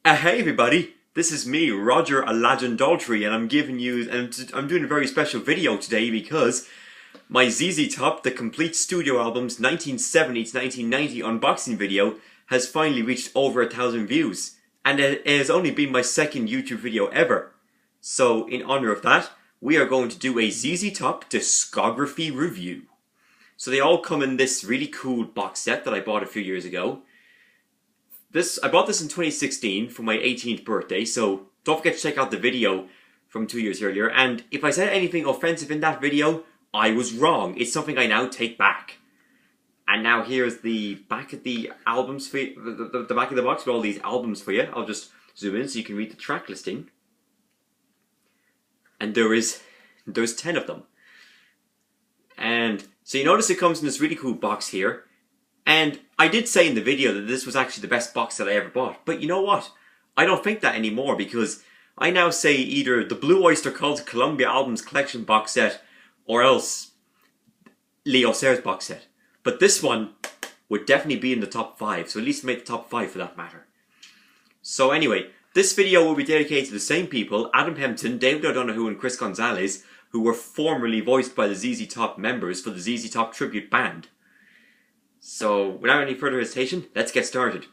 Hey everybody, this is me, Roger Aladdin Daltrey, and I'm doing a very special video today because my ZZ Top, the complete studio albums 1970 to 1990 unboxing video has finally reached over 1,000 views, and it has only been my second YouTube video ever. So in honor of that, we are going to do a ZZ Top discography review. So they all come in this really cool box set that I bought a few years ago. I bought this in 2016 for my 18th birthday, so don't forget to check out the video from 2 years earlier. And if I said anything offensive in that video, I was wrong. It's something I now take back. And now here's the back of the albums for you, the back of the box with all these albums for you. I'll just zoom in so you can read the track listing. And there's 10 of them. And so you notice it comes in this really cool box here. And I did say in the video that this was actually the best box that I ever bought. But you know what? I don't think that anymore because I now say either the Blue Oyster Cult Columbia Albums Collection box set or else Leo Sayers box set. But this one would definitely be in the top 5. So at least make the top 5 for that matter. So anyway, this video will be dedicated to the same people, Adam Hempton, David O'Donoghue and Chris Gonzalez, who were formerly voiced by the ZZ Top members for the ZZ Top tribute band. So, without any further hesitation, let's get started.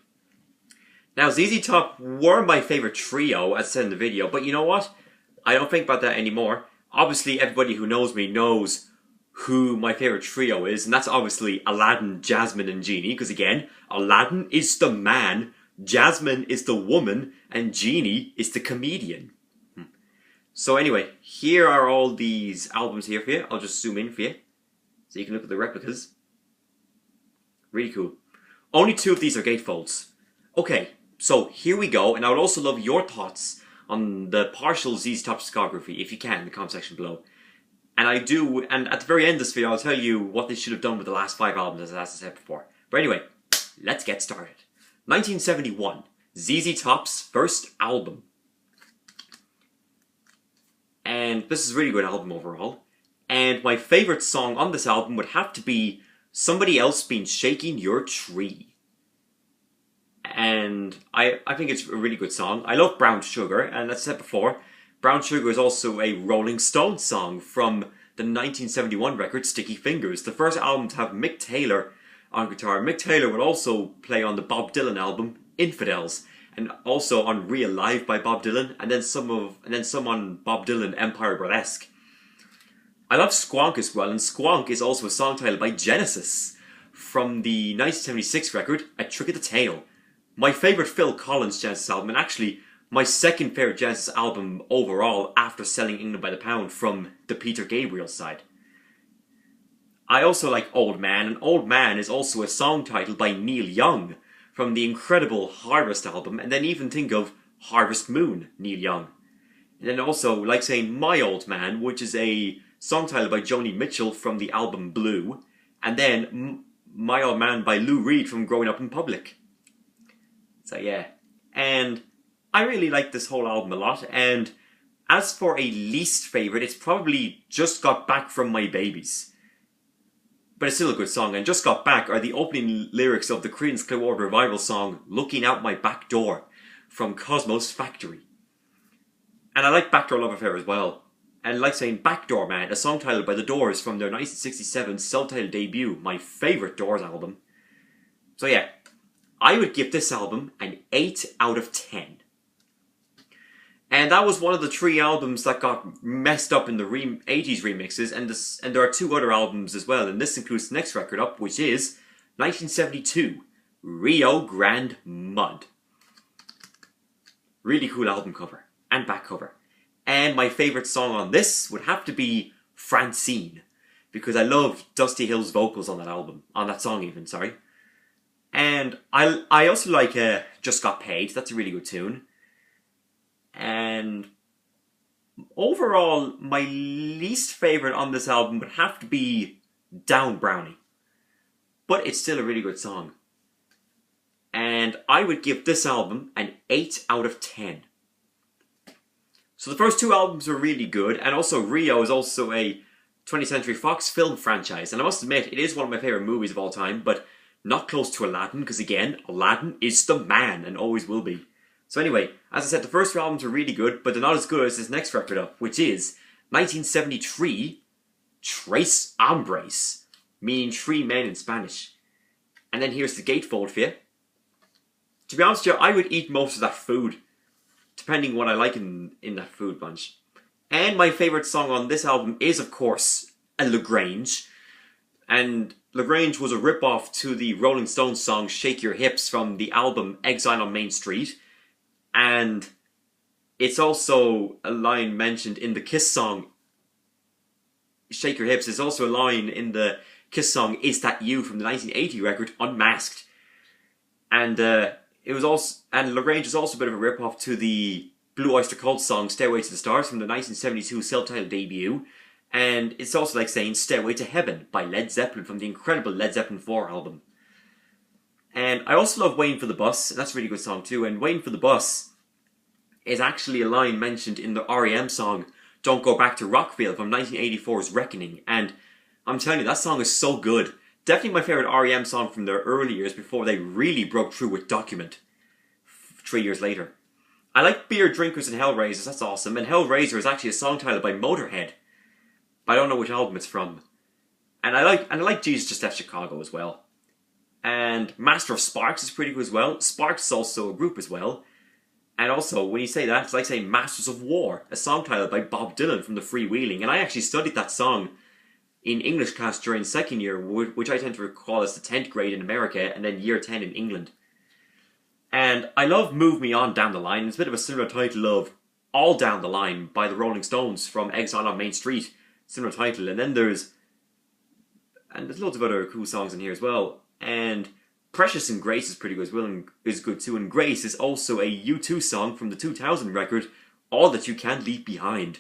Now, ZZ Top were my favourite trio, as said in the video, but you know what? I don't think about that anymore. Obviously, everybody who knows me knows who my favourite trio is, and that's obviously Aladdin, Jasmine, and Genie, because again, Aladdin is the man, Jasmine is the woman, and Genie is the comedian. So anyway, here are all these albums here for you. I'll just zoom in for you, so you can look at the replicas. Really cool. Only 2 of these are gatefolds. Okay, so here we go, and I would also love your thoughts on the partial ZZ Top discography, if you can, in the comment section below. And at the very end of this video, I'll tell you what they should have done with the last 5 albums, as I said before. But anyway, let's get started. 1971, ZZ Top's first album. And this is a really good album overall. And my favourite song on this album would have to be Somebody Else Been Shaking Your Tree. And I think it's a really good song. I love Brown Sugar, and as I said before, Brown Sugar is also a Rolling Stones song from the 1971 record Sticky Fingers, the first album to have Mick Taylor on guitar. Mick Taylor would also play on the Bob Dylan album Infidels, and also on Real Live by Bob Dylan, and then some on Bob Dylan Empire Burlesque. I love Squonk as well, and Squonk is also a song title by Genesis from the 1976 record, A Trick of the Tail. My favourite Phil Collins Genesis album, and actually my second favourite Genesis album overall after Selling England by the Pound from the Peter Gabriel side. I also like Old Man, and Old Man is also a song title by Neil Young from the incredible Harvest album, and then even think of Harvest Moon, Neil Young. And then also like saying My Old Man, which is a song title by Joni Mitchell from the album Blue, and then My Old Man by Lou Reed from Growing Up in Public. So yeah, and I really like this whole album a lot, and as for a least favourite, it's probably Just Got Back from My Babies. But it's still a good song, and Just Got Back are the opening lyrics of the Creedence Clearwater Revival song Looking Out My Back Door from Cosmos Factory. And I like Backdoor Love Affair as well. And like saying Backdoor Man, a song title by The Doors from their 1967 self-titled debut, my favourite Doors album. So yeah, I would give this album an 8 out of 10. And that was one of the 3 albums that got messed up in the 80s remixes, and there are 2 other albums as well, and this includes the next record up, which is 1972, Rio Grande Mud. Really cool album cover, and back cover. And my favourite song on this would have to be Francine, because I love Dusty Hill's vocals on that album, on that song even, sorry. And I also like Just Got Paid, that's a really good tune. And overall, my least favourite on this album would have to be Down Brownie. But it's still a really good song. And I would give this album an 8 out of 10. So the first 2 albums were really good, and also Rio is also a 20th Century Fox film franchise, and I must admit, it is one of my favourite movies of all time, but not close to Aladdin, because again, Aladdin is the man, and always will be. So anyway, as I said, the first two albums are really good, but they're not as good as this next record up, which is 1973, Tres Hombres, meaning three men in Spanish. And then here's the gatefold for you. To be honest with you, I would eat most of that food, depending what I like in that food bunch. And my favourite song on this album is, of course, a Lagrange. And Lagrange was a rip-off to the Rolling Stones song Shake Your Hips from the album Exile on Main Street. And it's also a line mentioned in the Kiss song Shake Your Hips. Is also a line in the Kiss song Is That You from the 1980 record Unmasked. And Lagrange is also a bit of a rip-off to the Blue Oyster Cult song Stairway to the Stars from the 1972 self-titled debut. And it's also like saying Stairway to Heaven by Led Zeppelin from the incredible Led Zeppelin 4 album. And I also love Waiting for the Bus, and that's a really good song too. And Waiting for the Bus is actually a line mentioned in the R.E.M. song Don't Go Back to Rockville from 1984's Reckoning. And I'm telling you, that song is so good. Definitely my favourite R.E.M. song from their early years before they really broke through with Document 3 years later. I like Beer Drinkers and Hellraisers, that's awesome. And Hellraiser is actually a song titled by Motorhead. But I don't know which album it's from. And I like Jesus Just Left Chicago as well. And Master of Sparks is pretty good as well. Sparks is also a group as well. And also, when you say that, it's like saying Masters of War, a song titled by Bob Dylan from the Freewheeling. And I actually studied that song in English class during second year, which I tend to recall as the 10th grade in America and then year 10 in England. And I love Move Me On Down the Line. It's a bit of a similar title of All Down the Line by the Rolling Stones from Exile on Main Street. Similar title. And then there's loads of other cool songs in here as well. And Precious and Grace is pretty good as well, and is good too. And Grace is also a U2 song from the 2000 record, All That You Can't Leave Behind.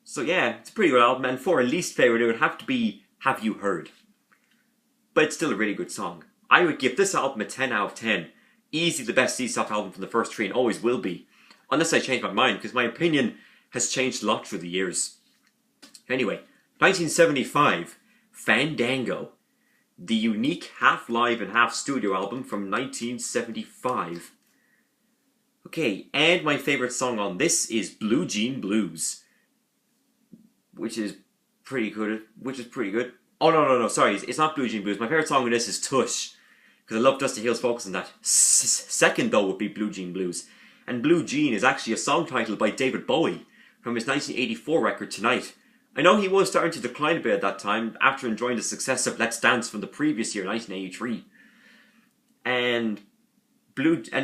So yeah, it's a pretty good album. And for a least favourite, it would have to be Have You Heard? But it's still a really good song. I would give this album a 10 out of 10. Easily the best Seesaw album from the first three and always will be. Unless I change my mind, because my opinion has changed a lot through the years. Anyway, 1975, Fandango. The unique half live and half studio album from 1975. Okay, and my favourite song on this is Blue Jean Blues. Which is pretty good. Oh, no, sorry, it's not Blue Jean Blues. My favourite song on this is Tush. Because I love Dusty Hill's focus on that. Second, though, would be Blue Jean Blues. And Blue Jean is actually a song title by David Bowie from his 1984 record Tonight. I know he was starting to decline a bit at that time after enjoying the success of Let's Dance from the previous year, 1983. And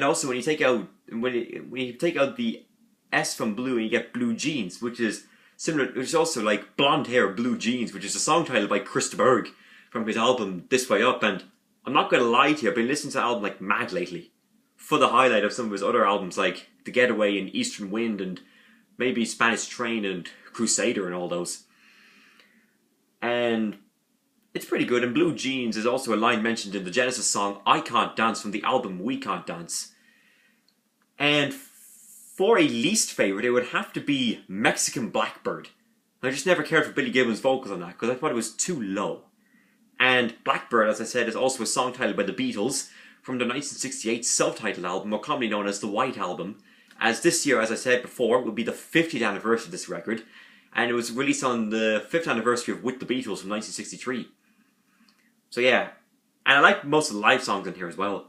also when you take out the S from Blue and you get Blue Jeans, which is similar, which is also like Blonde Hair Blue Jeans, which is a song title by Chris de Burgh from his album This Way Up. And I'm not going to lie to you, I've been listening to the album like mad lately, for the highlight of some of his other albums like The Getaway and Eastern Wind and maybe Spanish Train and Crusader and all those. And it's pretty good. And Blue Jeans is also a line mentioned in the Genesis song I Can't Dance from the album We Can't Dance. And for a least favourite, it would have to be Mexican Blackbird. I just never cared for Billy Gibbons' vocals on that because I thought it was too low. And Blackbird, as I said, is also a song titled by the Beatles from the 1968 self-titled album, more commonly known as the White Album. As this year, as I said before, will be the 50th anniversary of this record. And it was released on the 5th anniversary of With the Beatles from 1963. So yeah, and I like most of the live songs in here as well.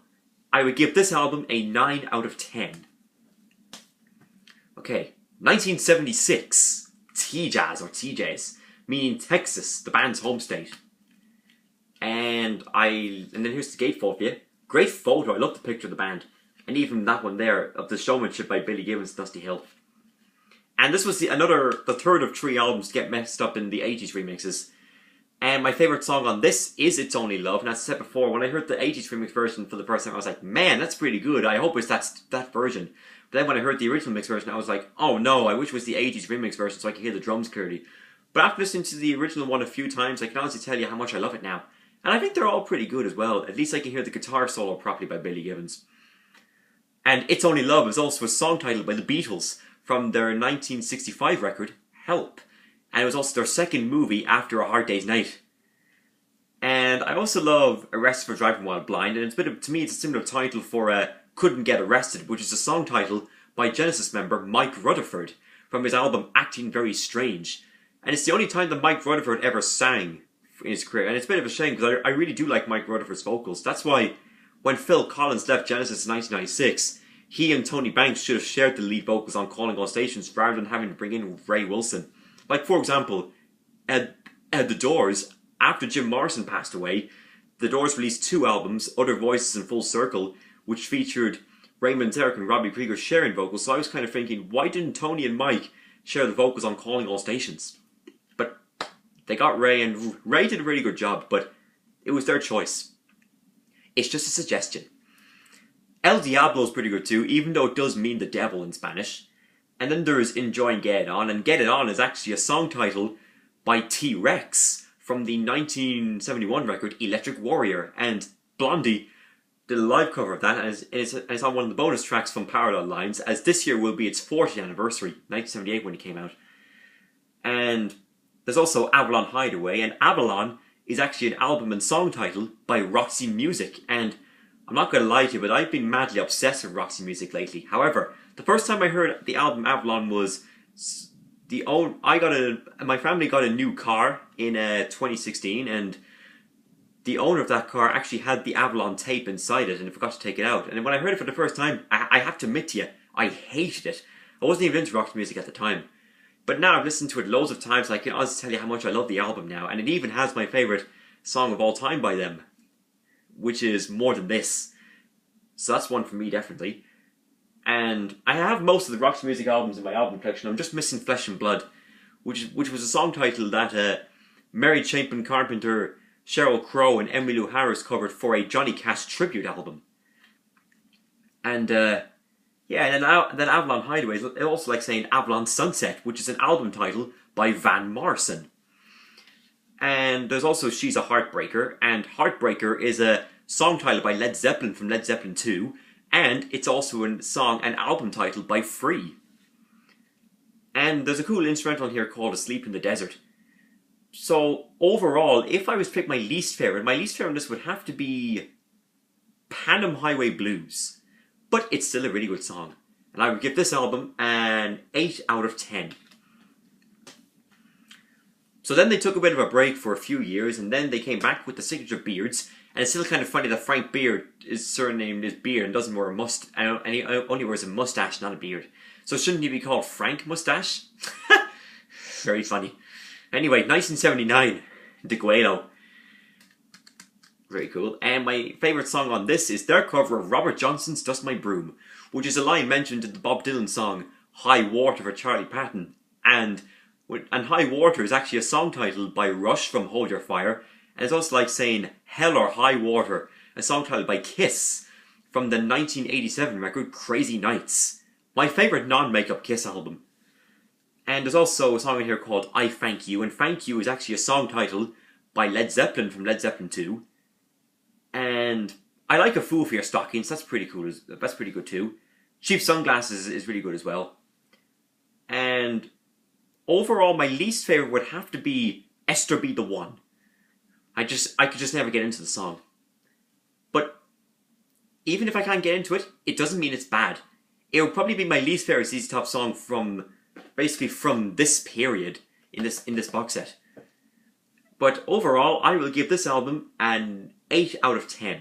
I would give this album a 9 out of 10. Okay, 1976, T-Jazz or TJs, meaning Texas, the band's home state. And then here's the gatefold for you. Great photo, I love the picture of the band. And even that one there, of the showmanship by Billy Gibbons, Dusty Hill. And this was the third of 3 albums to get messed up in the 80s remixes. And my favourite song on this is It's Only Love. And as I said before, when I heard the 80s remix version for the first time, I was like, man, that's pretty good. I hope it's that version. But then when I heard the original mix version, I was like, oh no, I wish it was the 80s remix version so I could hear the drums clearly. But after listening to the original one a few times, I can honestly tell you how much I love it now. And I think they're all pretty good as well. At least I can hear the guitar solo properly by Billy Gibbons. And It's Only Love is also a song titled by the Beatles from their 1965 record, Help. And it was also their second movie after A Hard Day's Night. And I also love Arrested for Driving While Blind, and to me it's a similar title for Couldn't Get Arrested, which is a song title by Genesis member Mike Rutherford from his album Acting Very Strange. And it's the only time that Mike Rutherford ever sang in his career. And it's a bit of a shame because I really do like Mike Rutherford's vocals. That's why when Phil Collins left Genesis in 1996, he and Tony Banks should have shared the lead vocals on Calling All Stations rather than having to bring in Ray Wilson. Like, for example, The Doors, after Jim Morrison passed away, The Doors released 2 albums, Other Voices and Full Circle, which featured Raymond Zarek and Robbie Krieger sharing vocals. So I was kind of thinking, why didn't Tony and Mike share the vocals on Calling All Stations? But they got Ray, and Ray did a really good job, but it was their choice. It's just a suggestion. El Diablo is pretty good too, even though it does mean the devil in Spanish. And then there's Enjoy and Get It On, and Get It On is actually a song title by T-Rex from the 1971 record Electric Warrior, and Blondie did a live cover of that, and it's on one of the bonus tracks from Parallel Lines, as this year will be its 40th anniversary, 1978 when it came out. And there's also Avalon Hideaway, and Avalon is actually an album and song title by Roxy Music, and I'm not going to lie to you, but I've been madly obsessed with Roxy Music lately. However, the first time I heard the album Avalon was my family got a new car in 2016, and the owner of that car actually had the Avalon tape inside it and forgot to take it out. And when I heard it for the first time, I have to admit to you, I hated it. I wasn't even into Roxy Music at the time. But now I've listened to it loads of times, I can honestly tell you how much I love the album now, and it even has my favourite song of all time by them, which is More Than This. So that's one for me, definitely. And I have most of the Roxy Music albums in my album collection. I'm just missing Flesh and Blood, which was a song title that Mary Chapin Carpenter, Sheryl Crow and Emmylou Harris covered for a Johnny Cash tribute album. And then Avalon Hideaway is also like saying Avalon Sunset, which is an album title by Van Morrison. And there's also She's a Heartbreaker, and Heartbreaker is a song title by Led Zeppelin from Led Zeppelin 2, and it's also an album title by Free. And there's a cool instrumental here called Asleep in the Desert. So overall, if I was to pick my least favourite on this would have to be Panem Highway Blues. But it's still a really good song. And I would give this album an 8 out of 10. So then they took a bit of a break for a few years, and then they came back with the signature beards. And it's still kind of funny that Frank Beard, his surname is Beard, and doesn't wear a and he only wears a mustache, not a beard. So shouldn't he be called Frank Mustache? Very funny. Anyway, 1979, Dickweed. Very cool. And my favourite song on this is their cover of Robert Johnson's Dust My Broom, which is a line mentioned in the Bob Dylan song High Water for Charlie Patton. And High Water is actually a song title by Rush from Hold Your Fire. And it's also like saying Hell or High Water, a song title by Kiss from the 1987 record Crazy Nights. My favourite non-makeup Kiss album. And there's also a song in here called I Thank You, and Thank You is actually a song title by Led Zeppelin from Led Zeppelin 2. And I like A Fool for Your Stockings, that's pretty cool, that's pretty good too. Cheap Sunglasses is really good as well. And overall, my least favourite would have to be Esther Be The One. I could just never get into the song. But even if I can't get into it, it doesn't mean it's bad. It would probably be my least favourite ZZ Top song from this period in this box set. But overall, I will give this album an 8 out of 10.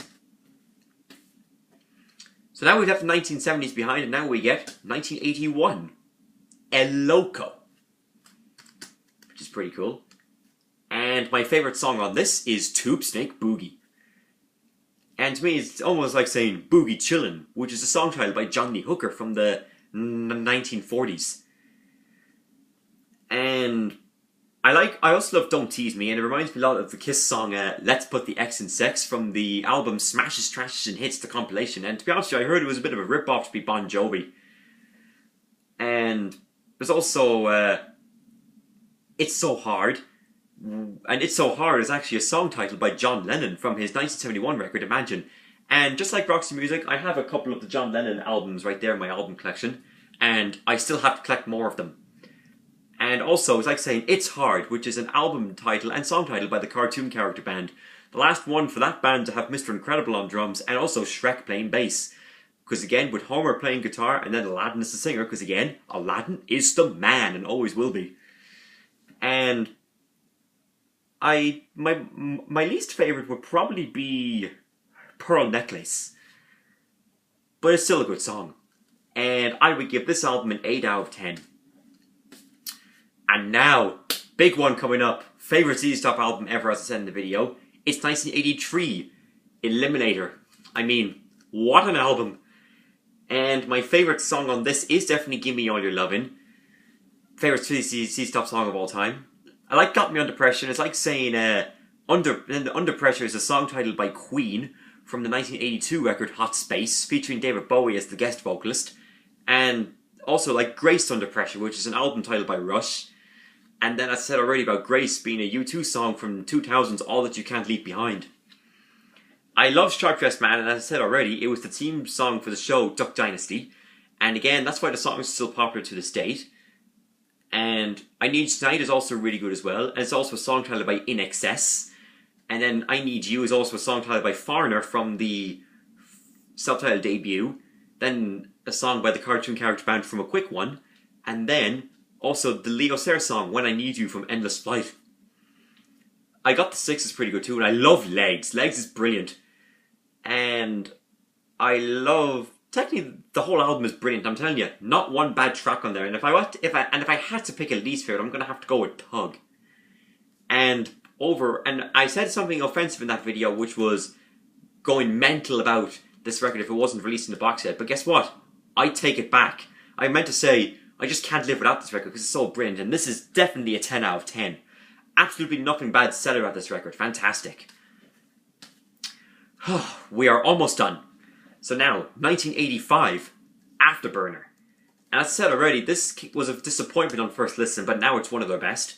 So now we've left the 1970s behind, and now we get 1981. El Loco. Which is pretty cool. And my favourite song on this is Tube Snake Boogie. And to me, it's almost like saying Boogie Chillin', which is a song title by John Lee Hooker from the 1940s. And I also love Don't Tease Me, and it reminds me a lot of the Kiss song Let's Put the X in Sex from the album Smashes, Trashes and Hits, the compilation. And to be honest with you, I heard it was a bit of a rip-off to be Bon Jovi. And there's also It's So Hard. And It's So Hard is actually a song title by John Lennon from his 1971 record Imagine. And just like Roxy Music, I have a couple of the John Lennon albums right there in my album collection, and I still have to collect more of them. And also, it's like saying It's Hard, which is an album title and song title by the Cartoon Character Band. The last one for that band to have Mr. Incredible on drums, and also Shrek playing bass. because again, with Homer playing guitar and then Aladdin is the singer, because again, Aladdin is the man and always will be. And my least favorite would probably be Pearl Necklace, but it's still a good song, and I would give this album an 8 out of 10. And now, big one coming up, favorite ZZ Top album ever, as I said in the video. It's 1983, Eliminator. I mean, what an album! And my favorite song on this is definitely "Give Me All Your Lovin'." Favorite ZZ Top song of all time. I like "Got Me Under Pressure." It's like saying Under Pressure is a song titled by Queen from the 1982 record Hot Space, featuring David Bowie as the guest vocalist. And also like Grace Under Pressure, which is an album titled by Rush. And then I said already about Grace being a U2 song from 2000's All That You Can't Leave Behind. I love Sharp Dressed Man, and as I said already, it was the theme song for the show Duck Dynasty. And again, that's why the song is still popular to this date. And I Need You Tonight is also really good as well. And it's also a song titled by In Excess. And then I Need You is also a song titled by Foreigner from the self-titled debut. Then a song by the cartoon character band from A Quick One. And then also the Leo Sayer song When I Need You from Endless Flight. I Got the Six is pretty good too, and I love Legs. Legs is brilliant. And I love... Technically, the whole album is brilliant. I'm telling you, not one bad track on there. And if I had to pick a least favorite, I'm gonna have to go with Tug. And I said something offensive in that video, which was going mental about this record if it wasn't released in the box set. But guess what? I take it back. I meant to say I just can't live without this record because it's so brilliant. And this is definitely a 10 out of 10. Absolutely nothing bad said about this record. Fantastic. We are almost done. So now, 1985, Afterburner. And as I said already, this was a disappointment on first listen, but now it's one of their best.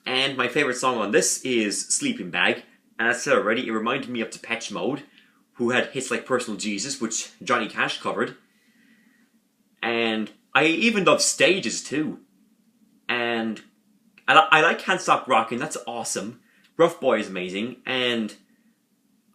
And my favourite song on this is Sleeping Bag. And as I said already, it reminded me of Depeche Mode, who had hits like Personal Jesus, which Johnny Cash covered. And I even love Stages too. And I like Can't Stop Rockin', that's awesome. Rough Boy is amazing. And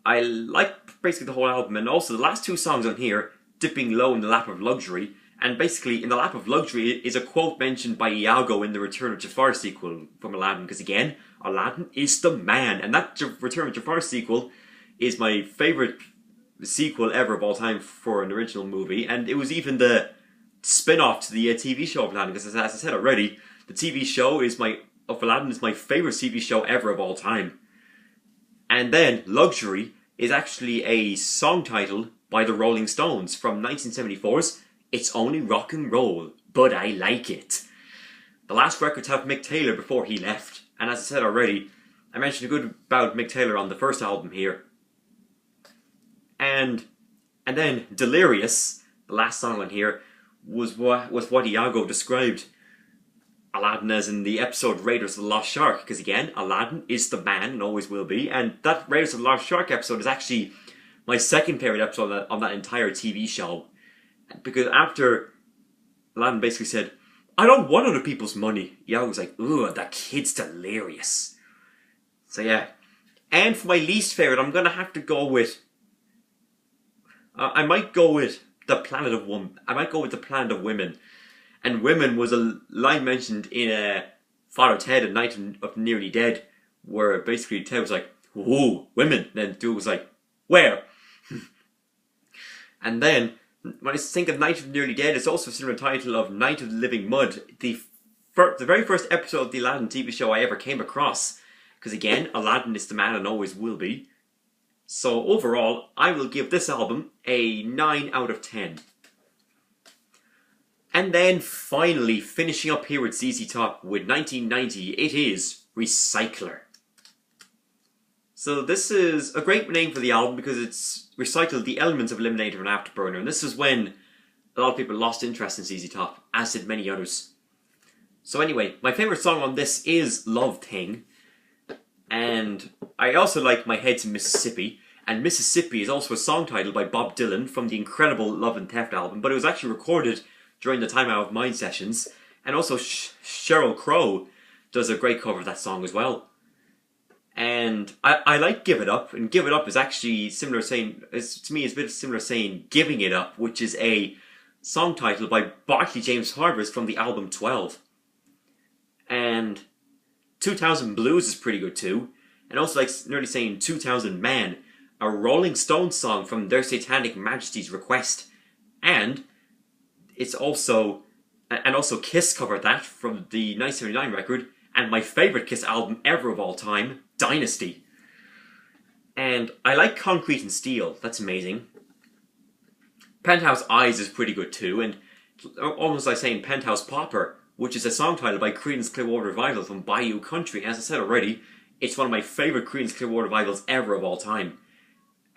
I like basically the whole album, and also the last two songs on here, Dipping Low in the Lap of Luxury, and basically in the Lap of Luxury is a quote mentioned by Iago in the Return of Jafar sequel from Aladdin, because again, Aladdin is the man, and that Return of Jafar sequel is my favourite sequel ever of all time for an original movie, and it was even the spin-off to the TV show of Aladdin, because as I said already, the TV show of Aladdin is my favourite TV show ever of all time. And then Luxury is actually a song title by the Rolling Stones from 1974's It's Only Rock and Roll, But I Like It. The last record to have Mick Taylor before he left. And as I said already, I mentioned a good about Mick Taylor on the first album here. And then Delirious, the last song on here, was what Iago described Aladdin as in the episode Raiders of the Lost Shark, because again, Aladdin is the man and always will be, and that Raiders of the Lost Shark episode is actually my second favourite episode on that entire TV show, because after Aladdin basically said, I don't want other people's money, Iago was like, ooh, that kid's delirious. So yeah, and for my least favourite, I'm going to have to go with, I might go with The Planet of Women. And Women was a line mentioned in Father Ted, A Night of Nearly Dead, where basically Ted was like, ooh, women. And then dude was like, where? And then, when I think of Night of Nearly Dead, it's also a similar title of Night of the Living Mud, the very first episode of the Aladdin TV show I ever came across. Because again, Aladdin is the man and always will be. So overall, I will give this album a 9 out of 10. And then finally, finishing up here with ZZ Top with 1990, it is Recycler. So this is a great name for the album because it's recycled the elements of Eliminator and Afterburner, and this is when a lot of people lost interest in ZZ Top, as did many others. So anyway, my favourite song on this is Love Thing, and I also like My Head's in Mississippi, and Mississippi is also a song title by Bob Dylan from the incredible Love and Theft album, but it was actually recorded during the Time Out of Mind sessions, and also Sheryl Crow does a great cover of that song as well. And I like Give It Up, and Give It Up is actually similar saying, to me, is a bit similar saying Giving It Up, which is a song title by Barclay James Harvest from the album 12. And 2000 Blues is pretty good too. And also like nearly saying 2000 Man, a Rolling Stones song from Their Satanic Majesty's request. And it's also, and also Kiss covered that from the 1979 record, and my favourite Kiss album ever of all time, Dynasty. And I like Concrete and Steel, that's amazing. Penthouse Eyes is pretty good too, and almost like saying Penthouse Popper, which is a song title by Creedence Clearwater Revival from Bayou Country. As I said already, it's one of my favourite Creedence Clearwater Revivals ever of all time.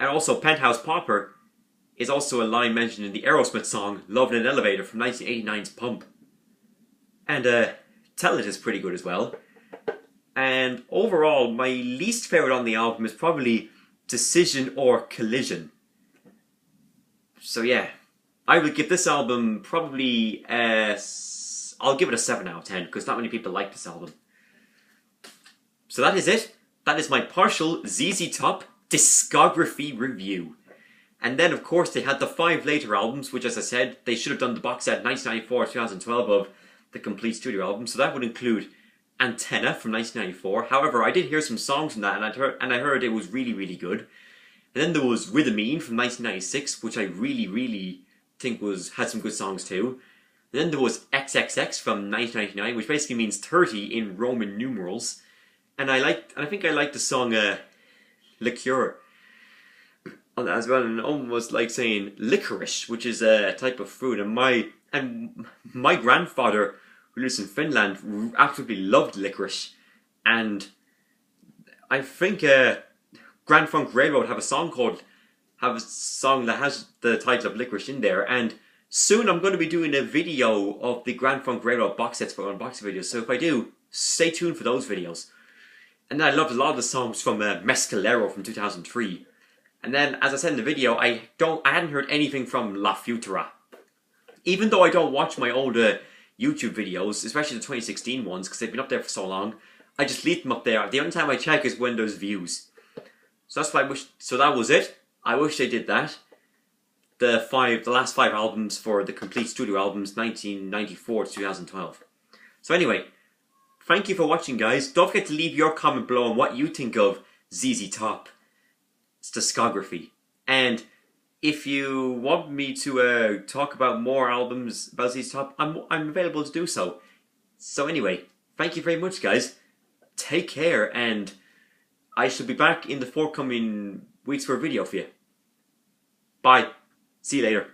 And also Penthouse Popper is also a line mentioned in the Aerosmith song Love in an Elevator from 1989's Pump. And Tell It is pretty good as well. And overall, my least favourite on the album is probably Decision or Collision. So yeah, I would give this album probably I'll give it a 7 out of 10 because not many people like this album. So that is it. That is my partial ZZ Top discography review. And then of course they had the 5 later albums, which as I said, they should have done the box set 1994-2012 of the complete studio album. So that would include Antenna from 1994. However, I did hear some songs from that, and I heard it was really, really good. And then there was Rhythmine from 1996, which I really, really think had some good songs too. And then there was XXX from 1999, which basically means 30 in Roman numerals. And I think I liked the song Liqueur on that as well, and almost like saying licorice, which is a type of fruit. And my grandfather, who lives in Finland, absolutely loved licorice. And I think Grand Funk Railroad have a song that has the title of Licorice in there. And soon I'm going to be doing a video of the Grand Funk Railroad box sets for unboxing videos. So if I do, stay tuned for those videos. And then I loved a lot of the songs from Mescalero from 2003. And then, as I said in the video, I hadn't heard anything from La Futura. Even though I don't watch my old YouTube videos, especially the 2016 ones, because they've been up there for so long, I just leave them up there. The only time I check is when there's views. So that's why so that was it. I wish they did that. The last 5 albums for the complete studio albums, 1994 to 2012. So anyway, thank you for watching, guys. Don't forget to leave your comment below on what you think of ZZ Top's discography. And if you want me to talk about more albums about ZZ Top, I'm available to do so. So anyway, thank you very much, guys. Take care, and I shall be back in the forthcoming weeks for a video for you. Bye. See you later.